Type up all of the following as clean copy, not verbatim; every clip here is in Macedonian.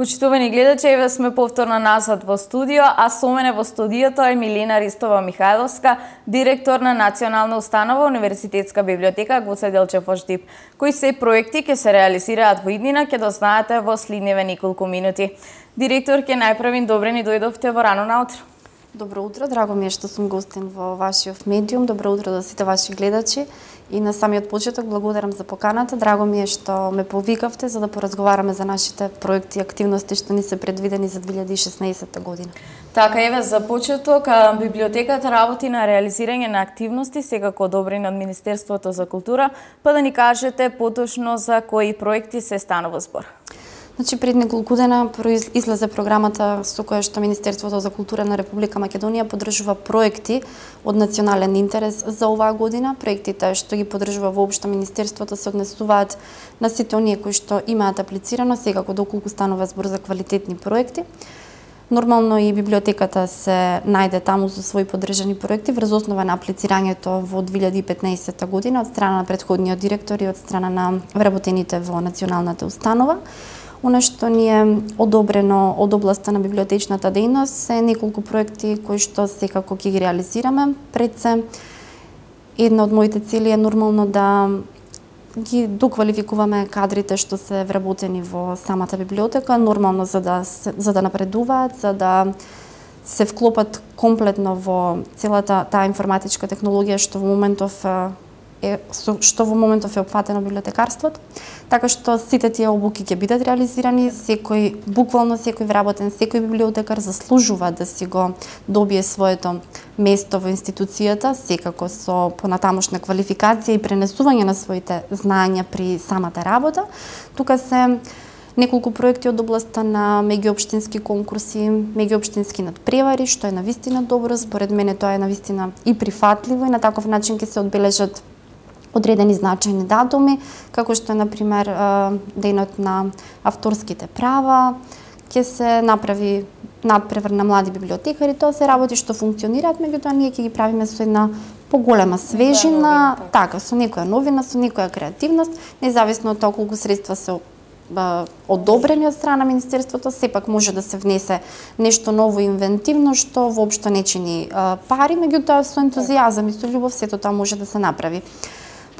Почитувани гледачи, еве сме повторно назад во студио, а со мене во студиото е Милена Ристова Михајловска, директор на Национална установа Универзитетска библиотека Гоце Делчев во Штип. Кои се проекти ќе се реализираат во иднина, ќе дознаете во следниве неколку минути. Директор, ќе најпрви добре ни дојдовте во рано наутро. Добро утро, драго ми е што сум гостин во вашиот медиум. Добро утро до сите ваши гледачи. И на самиот почеток благодарам за поканата. Драго ми е што ме повикавте за да поразговараме за нашите проекти и активности што ни се предвидени за 2016 година. Така, еве за почеток, библиотеката работи на реализирање на активности, секако одобрени од Министерството за култура, па да ни кажете поточно за кои проекти се станува збор. Значи, пред неколку дена излезе програмата со која што Министерството за култура на Република Македонија поддржува проекти од национален интерес за оваа година. Проектите што ги поддржува воопшто Министерството се однесуваат на сите оние кои што имаат аплицирано, секако доколку станува збор за квалитетни проекти. Нормално и библиотеката се најде таму со своји поддржани проекти врз основа на аплицирањето во 2015 година од страна на претходниот директор и од страна на вработените во националната установа. Она што ни е одобрено од областа на библиотечната дејност се неколку проекти кои што секако ќе ги реализираме. Пред се, една од моите цели е нормално да ги доквалификуваме кадрите што се вработени во самата библиотека, нормално за да напредуваат, за да се вклопат комплетно во целата таа информатичка технологија што во моментов е опфатено библиотекарството, така што сите тие обуки ќе бидат реализирани, буквално секој вработен, секој библиотекар заслужува да си го добие своето место во институцијата, секако со понатамошна квалификација и пренесување на своите знаења при самата работа. Тука се неколку проекти од областа на меѓуопштински конкурси, меѓуопштински надпревари, што е навистина добро, според мене тоа е навистина и прифатливо и на таков начин ќе се одбележат одредени значајни датуми, како што е, например, денот на авторските права, ќе се направи надпревар на млади библиотекари, тоа се работи што функционираат, меѓутоа ние ќе ги правиме со една поголема свежина, така, со некоја новина, со некоја креативност, независно од тоа колку средства се одобрени од страна на Министерството, сепак може да се внесе нешто ново и инвентивно што воопшто не чини пари, меѓутоа со ентузијазам и со љубов сето тоа може да се направи.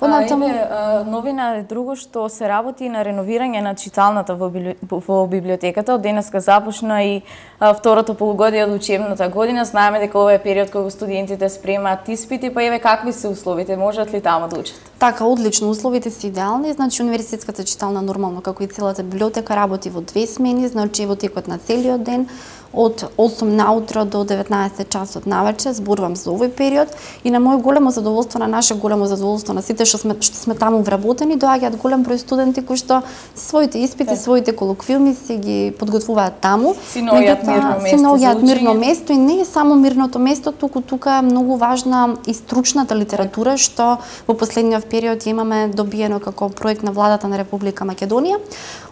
Новина е друго што се работи на реновирање на читалната во библиотеката. Од денеска започна и второто полугодие од учебната година. Знаеме дека ова е период кога студентите спремаат испити, па еве какви се условите, можат ли таму да учат? Така, одлично, условите се идеални. Значи универзитетската читална нормално како и целата библиотека работи во 2 смени, значи во текот на целиот ден од 8 наутро до 19 часот навечер, зборувам за овој период и на моје големо задоволство, на наше големо задоволство, на сите што сме таму вработени, доаѓаат голем број студенти кои што своите испити, своите колоквиуми се ги подготвуваат таму. Си наоѓаат мирно место и не е само мирното место, тука е многу важна и стручната литература што во последниот период имаме добиено како проект на владата на Република Македонија.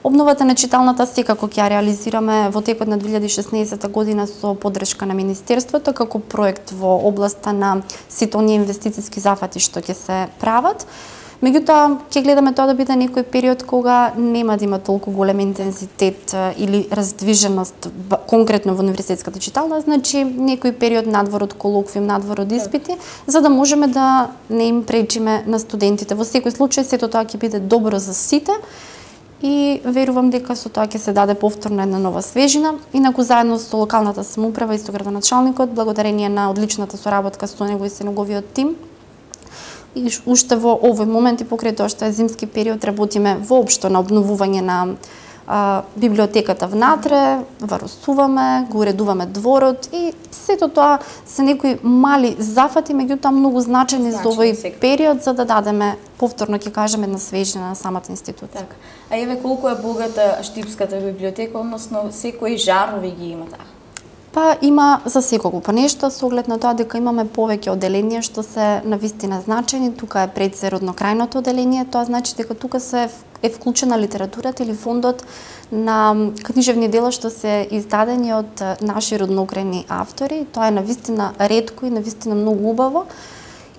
Обновата на читалната секако ќе ја реализираме во текот на 2016 година со поддршка на Министерството како проект во областа на сите оние инвестициски зафати што ќе се прават. Меѓутоа, ќе гледаме тоа да биде некој период кога нема да има толку голем интензитет или раздвиженост конкретно во универзитетската читална, значи некој период надвор од колоквиум, надвор од испити, за да можеме да не им пречиме на студентите. Во секој случај сето тоа ќе биде добро за сите и верувам дека со тоа ќе се даде повторно една нова свежина. Инаку заедно со локалната самоуправа и со градоначалникот, благодарение на одличната соработка со него и со неговиот тим, и уште во овој момент и покрај тоа што е зимски период работиме воопшто на обновување на библиотеката внатре, варосуваме, го уредуваме дворот и сето тоа се некои мали зафати, меѓутоа многу значајни за овој период за да дадеме повторно ќе кажеме една свежина на самата институција. Така. А еве колку е богата Штипската библиотека, односно секои жарови ги има таа? Па има за секого по нешто, со оглед на тоа дека имаме повеќе оделенија што се навистина значајни. Тука е пред се роднокрајното оделение, тоа значи дека тука е вклучена литературата или фондот на книжевни дела што се издадени од наши роднокрајни автори. Тоа е навистина ретко и навистина многу убаво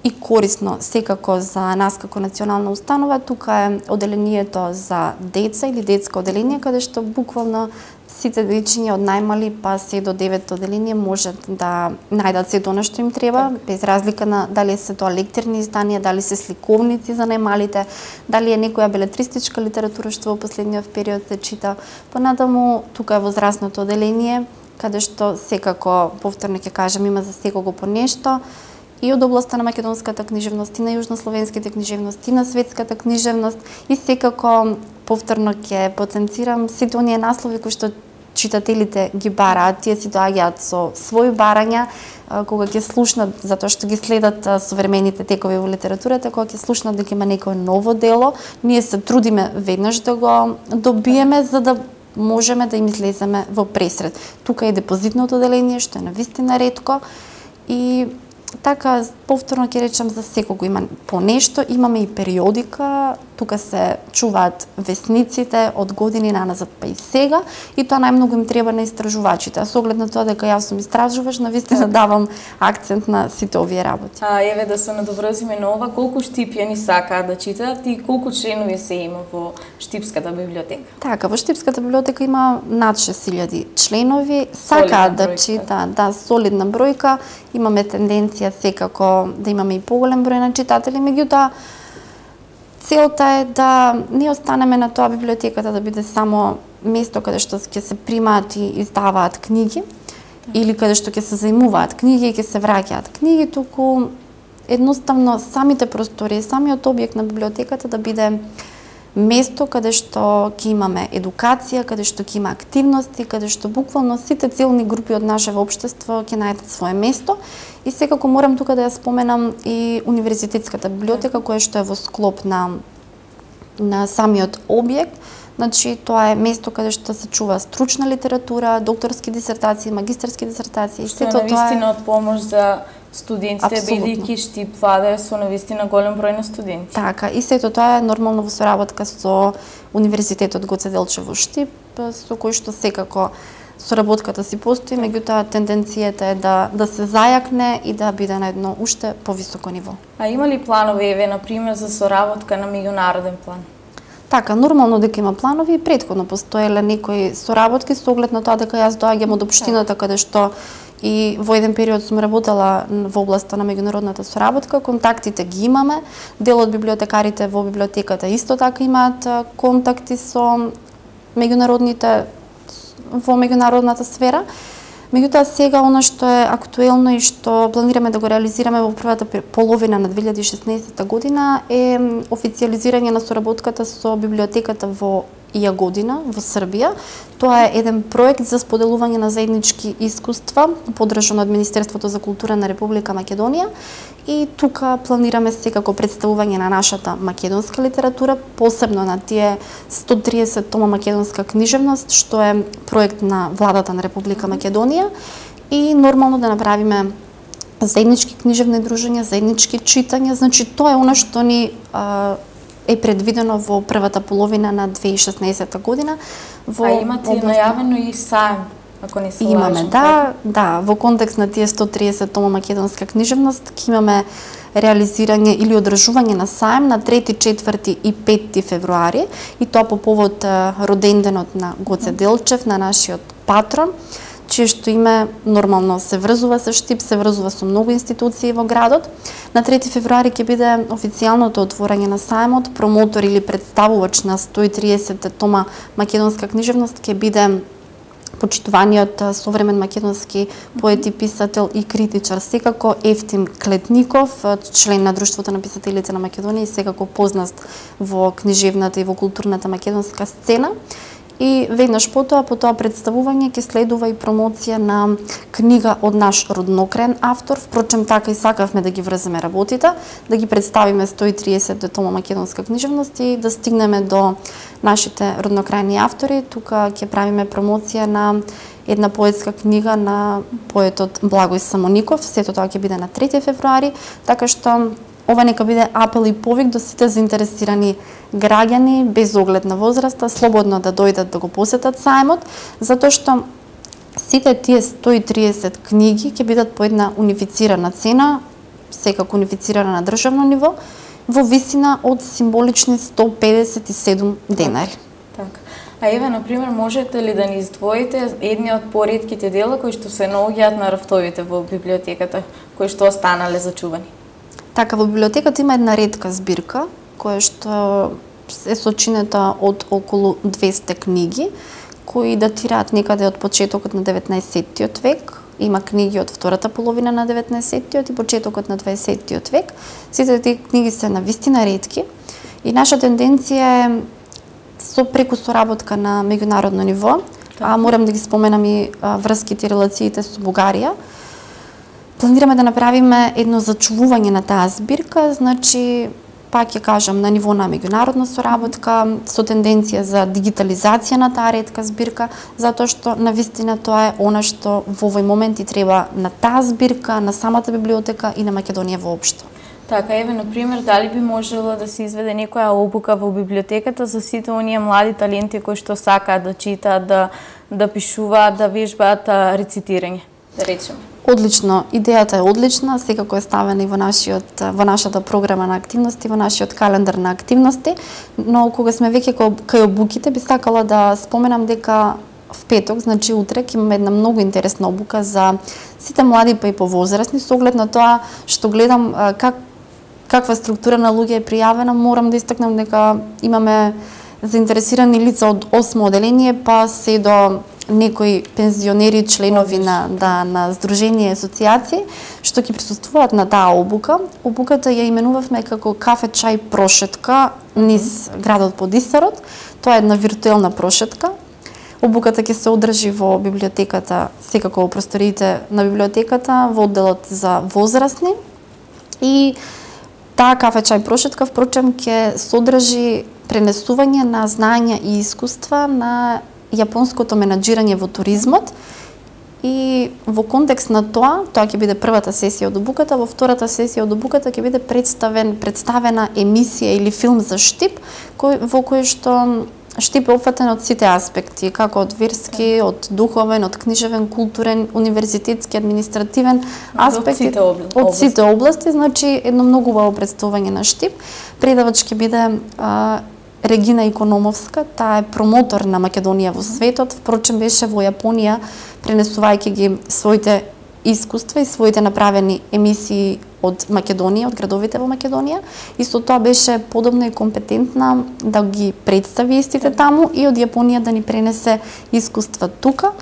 и корисно секако за нас како национална установа. Тука е оделението за деца или детско оделение, каде што буквално сите дечиња од најмали па се до 9 одделение можат да најдат сето она што им треба, без разлика на дали се тоа лектирни изданија, дали се сликовници за најмалите, дали е некоја белетристичка литература што во последниот период се чита. Понатаму тука е возрастното одделение, каде што секако, повторно ќе кажам, има за секого по нешто, и од областа на македонската книжевност, и на јужнословенските книжевности, и на светската книжевност, и секако повторно ќе потенцирам сите оние наслови кои што читателите ги бараат, тие си доаѓаат со своји барања, кога ќе слушнат, затоа што ги следат современите текови во литературата, кога ќе слушнат дека има некое ново дело, ние се трудиме веднаш да го добиеме за да можеме да им излеземе во пресред. Тука е депозитното одделение, што е навистина ретко, и така, повторно ќе речам, за секого има по нешто, имаме и периодика, тука се чуваат весниците од години наназад па и сега, и тоа најмногу им треба на истражувачите. А со оглед на тоа дека јас сум истражувач, навистина давам акцент на сите овие работи. Еве да се надоврзиме на ова, колку штипјани сакаат да читаат и колку членови се има во Штипската библиотека? Така, во Штипската библиотека има над 6000 членови, сакаат да читаат, да, солидна бројка, имаме тенденција секако да имаме и поголем број на читатели, меѓутоа целта е да не останеме на тоа библиотеката да биде само место каде што ќе се примаат и издаваат книги, или каде што ќе се заимуваат книги и ќе се враќаат книги, туку едноставно самите простори, самиот објект на библиотеката да биде место каде што ќе имаме едукација, каде што ќе има активности, каде што буквално сите целни групи од нашето општество ќе најдат свое место. И секако морам тука да ја споменам и универзитетската библиотека, која што е во склоп на самиот објект. Значи, тоа е место каде што се чува стручна литература, докторски дисертации, магистарски дисертации. Што е навистина од помош за студентите, бидејќи Штип владае со навистина голем број на студенти. Така, и сето тоа е нормално во соработка со Универзитетот Гоце Делчев во Штип, со кој што секако соработката си постои, меѓутоа тенденцијата е да се зајакне и да биде на едно уште повисоко ниво. А има ли планови, еве, например, за соработка на меѓународен план? Така, нормално дека има планови, претходно постоеле некои соработки со оглед на тоа дека јас доаѓам од општината каде што и во еден период сум работела во областа на меѓународната соработка, контактите ги имаме, дел од библиотекарите во библиотеката исто така имаат контакти со меѓународните во меѓународната сфера. Меѓутоа сега она што е актуелно и што планираме да го реализираме во првата половина на 2016 година е официализирање на соработката со библиотеката во Јагодина во Србија. Тоа е еден проект за споделување на заеднички искуства, поддржан од Министерството за култура на Република Македонија, и тука планираме секако представување на нашата македонска литература, посебно на тие 130 тома македонска книжевност, што е проект на владата на Република Македонија, и нормално да направиме заеднички книжевни дружења, заеднички читања. Значи тоа е она што ни е предвидено во првата половина на 2016 година. А имате најавено и саем, ако не се лажам? Имаме, да, во контекст на тие 130 тома македонска книжевност ќе имаме реализирање или одржување на саем на 3, 4 и 5 февруари, и тоа по повод роденденот на Гоце Делчев, на нашиот патрон, чие што име нормално се врзува со Штип, се врзува со многу институции во градот. На 3 февруари ќе биде официјалното отворање на саемот, промотор или представувач на 130 тома македонска книжевност ќе биде почитуваниот современ македонски поет и писател и критичар, секако Ефтим Клетников, член на Друштвото на писателите на Македонија и секако познат во книжевната и во културната македонска сцена. И веднаш по тоа представување ќе следува и промоција на книга од наш роднокраен автор. Впрочем, така и сакавме да ги врземе работите, да ги представиме 130 тома македонска книжевност и да стигнеме до нашите роднокрајни автори. Тука ќе правиме промоција на една поетска книга на поетот Благој Самоников. Сето тоа ќе биде на 3 февруари, така што ова нека биде апел и повик до сите заинтересирани граѓани, без оглед на возраста, слободно да дојдат да го посетат саемот, затоа што сите тие 130 книги ќе бидат по една унифицирана цена, секако унифицирана на државно ниво, во висина од символични 157 денари. Така. А еве, например, можете ли да ни издвоите едни од поретките дела кои што се наоѓаат на рафтовите во библиотеката, кои што останале зачувани? Така, во библиотеката има една ретка збирка, која што е сочинета од околу 200 книги, кои датираат некаде од почетокот на 19-тиот век. Има книги од втората половина на 19-тиот и почетокот на 20-тиот век. Сите тие книги се навистина ретки и наша тенденција е преку соработка на меѓународно ниво, а морам да ги споменам и врските и релациите со Бугарија. Планираме да направиме едно зачувување на таа збирка, значи пак ќе кажам на ниво на меѓународна соработка, со тенденција за дигитализација на таа ретка збирка, затоа што навистина тоа е она што во овој момент и треба на таа збирка, на самата библиотека и на Македонија воопшто. Така, еве, например, дали би можело да се изведе некоја обука во библиотеката за сите оние млади таленти кои што сакаат да читаат, да пишуваат, да вежбаат рецитирање, да речеме? Одлично, идејата е одлична, секако е ставена и во нашата програма на активности, во нашиот календар на активности, но кога сме веќе кај обуките, би сакала да споменам дека в петок, значи утре, ќе имаме една многу интересна обука за сите млади па и повозрастни, со оглед на тоа што гледам каква структура на луѓе е пријавена, морам да истакнам дека имаме заинтересирани лица од 8 оделение, па се до некои пензионери, членови на здружение и асоцијации, што ќе присуствуваат на таа обука. Обуката ја именувавме како кафе, чај, прошетка низ градот под Исарот. Тоа е една виртуелна прошетка. Обуката ќе се одржи во библиотеката, секако во просториите на библиотеката, во одделот за возрастни. И таа кафе, чај, прошетка, впрочем, ќе содржи пренесување на знаења и искуства на јапонското менаџирање во туризмот и во контекст на тоа ќе биде првата сесија од обуката, во втората сесија од обуката ќе биде представена емисија или филм за Штип, во кој што Штип е опфатен од сите аспекти, како од верски, од духовен, од книжевен, културен, универзитетски, административен аспект, од сите области, значи едно многу убаво представување на Штип. Предавач ќе биде Регина Икономовска, таа е промотор на Македонија во светот, впрочем беше во Јапонија пренесувајќи ги своите искуства и своите направени емисии од Македонија, од градовите во Македонија, и со тоа беше подобна и компетентна да ги представи истите таму и од Јапонија да ни пренесе искуства тука.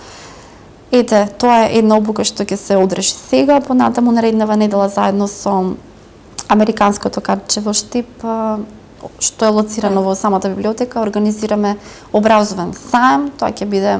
Ете, тоа е една обука што ќе се одржи сега, понатаму нареднава недела заедно со Американското картче во Штип, што е лоцирано во самата библиотека, организираме образовен саем, тоа ќе биде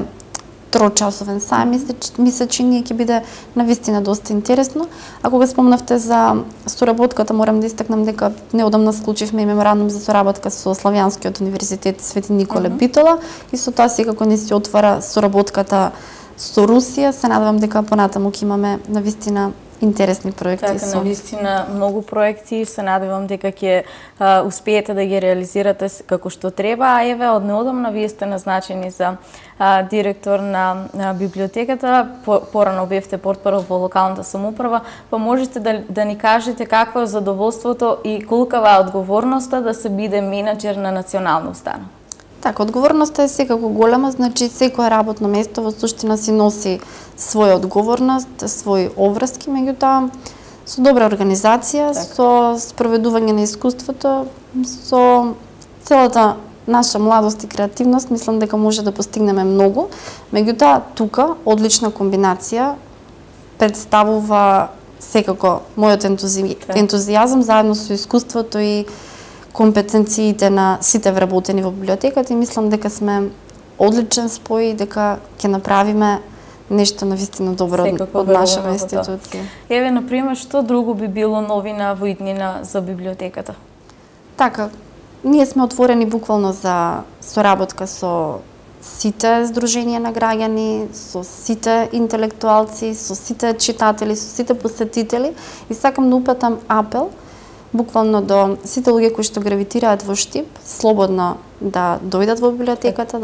трочасовен саем, ми се чини, ќе биде навистина доста интересно. А кога спомнавте за соработката, морам да истакнам дека неодамна склучивме и меморандум за соработка со Славјанскиот универзитет Свети Николе Битола и со тоа секако не се отвара соработката со Русија. Се надевам дека понатаму ќе имаме навистина интересни проекти. Така, навистина многу проекти, се надевам дека ќе успеете да ги реализирате како што треба. А еве, од неодамна вие сте назначени за директор на библиотеката, порано бевте портпарол во локалната самоуправа, па можете да ни кажете какво е задоволството и колкава е одговорноста да се биде менаџер на национална установа? Така, одговорноста е секако голема, значи секое работно место во суштина си носи своја одговорност, своји обврски, меѓутоа со добра организација, со спроведување на искуството, со целата наша младост и креативност, мислам дека може да постигнеме многу. Меѓутоа, тука одлична комбинација представува секако мојот ентузијазам заедно со искуството и компетенциите на сите вработени во библиотеката и мислам дека сме одличен спој и дека ќе направиме нешто навистина добро од нашава институција. Еве, например, што друго би било новина во иднина за библиотеката? Така, ние сме отворени буквално за соработка со сите здруженија на граѓани, со сите интелектуалци, со сите читатели, со сите посетители и сакам да упатам апел буквално до сите луѓе кои што гравитираат во Штип, слободно да дојдат во библиотеката,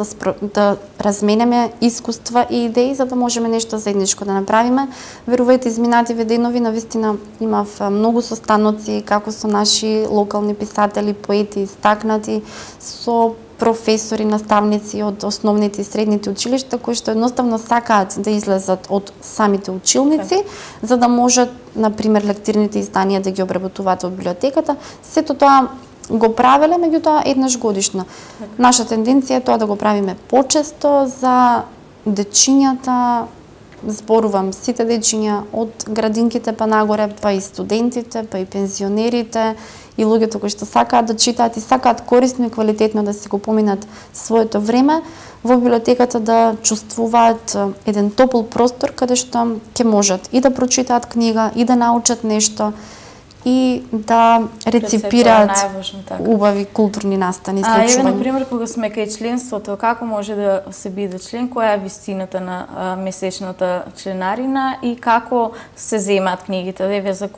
да разменеме искуства и идеи за да можеме нешто заедничко да направиме. Верувајте, изминативе денови навистина имав многу состаноци како со наши локални писатели, поети, истакнати, со професори, наставници од основните и средните училишта кои што едноставно сакаат да излезат од самите училници, за да можат, например, лектирните изданија да ги обработуваат во библиотеката. Сето тоа го правеле, меѓутоа еднаш годишно. Наша тенденција е тоа да го правиме почесто за дечињата, зборувам сите дечиња од градинките па нагоре, па и студентите, па и пензионерите и луѓето кои што сакаат да читаат и сакаат корисно и квалитетно да си го поминат своето време во библиотеката, да чувствуваат еден топол простор каде што ќе можат и да прочитаат книга, и да научат нешто, и да реципираат убави културни настани. Еве, например, кога сме кај членството, како може да се биде член, која е вистината на месечната членарина и како се земаат книгите, еве за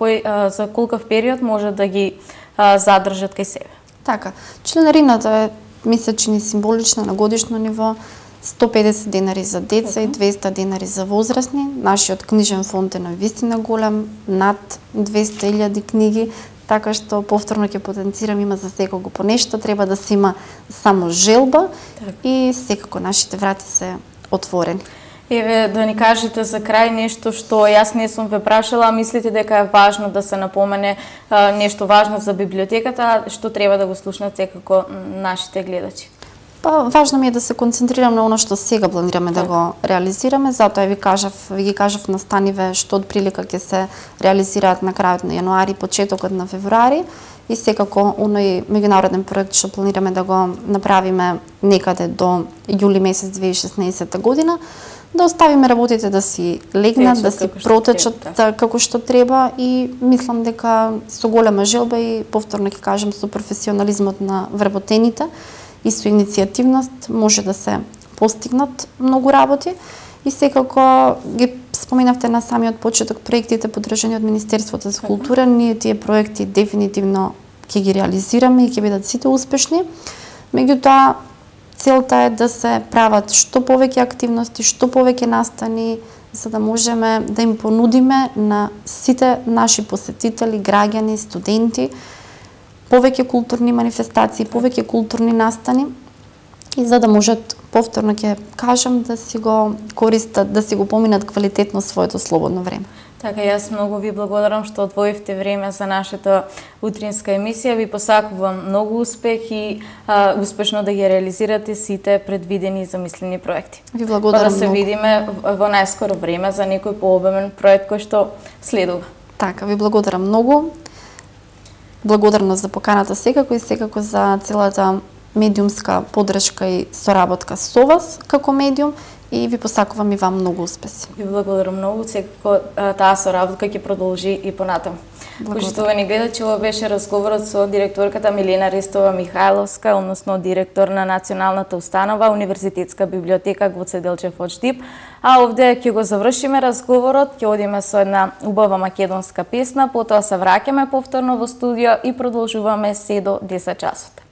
колкав период може да ги задржат кај себе? Така, членарината е месечни символична на годишно ниво, 150 денари за деца и 200 денари за возрастни. Нашиот книжен фонд е навистина голем, над 200.000 книги, така што повторно ќе потенцирам, има за секого по нешто, треба да се има само желба и секако нашите врати се отворени. Еве, да ни кажете за крај нешто што јас не сум ве прашала, мислите дека е важно да се напомене нешто важно за библиотеката, што треба да го слушнат секако нашите гледачи? Па, важно ми е да се концентрирам на оно што сега планираме да го реализираме, затоа ви ги кажав настаниве што од прилика ќе се реализираат на крајот на јануари, почетокот на февруари, и секако оној меѓународен проект што планираме да го направиме некаде до јули месец 2016 година, да оставиме работите да си легнат, да си протечат како што треба, и мислам дека со голема желба и повторно ќе кажам со професионализмот на вработените и со иницијативност може да се постигнат многу работи. И секако ги споменавте на самиот почеток проектите подржани од Министерството за култура. Ние тие проекти дефинитивно ќе ги реализираме и ќе бидат сите успешни. Меѓутоа, целта е да се прават што повеќе активности, што повеќе настани, за да можеме да им понудиме на сите наши посетители, граѓани, студенти, повеќе културни манифестации, повеќе културни настани, и за да можат, повторно ќе кажам, да си го користат, да си го поминат квалитетно своето слободно време. Така, јас многу ви благодарам што одвоивте време за нашата утринска емисија. Ви посакувам многу успех и успешно да ги реализирате сите предвидени и замислени проекти. Ви благодарам многу. Да се видиме во најскоро време за некој пообемен проект кој што следува. Така, ви благодарам многу. Благодарност за поканата секако и секако за целата медиумска подршка и соработка со вас како медиум, и ви посакувам и вам многу успеси. Ви благодарам многу, секако таа соработка ќе продолжи и понатаму. Почитувани гледачи, ова беше разговорот со директорката Милена Ристова Михајловска, односно директор на Националната установа Универзитетска библиотека Гоце Делчев од Штип. А овде ќе го завршиме разговорот, ќе одиме со една убава македонска песна, потоа се враќаме повторно во студио и продолжуваме се до 10 часот.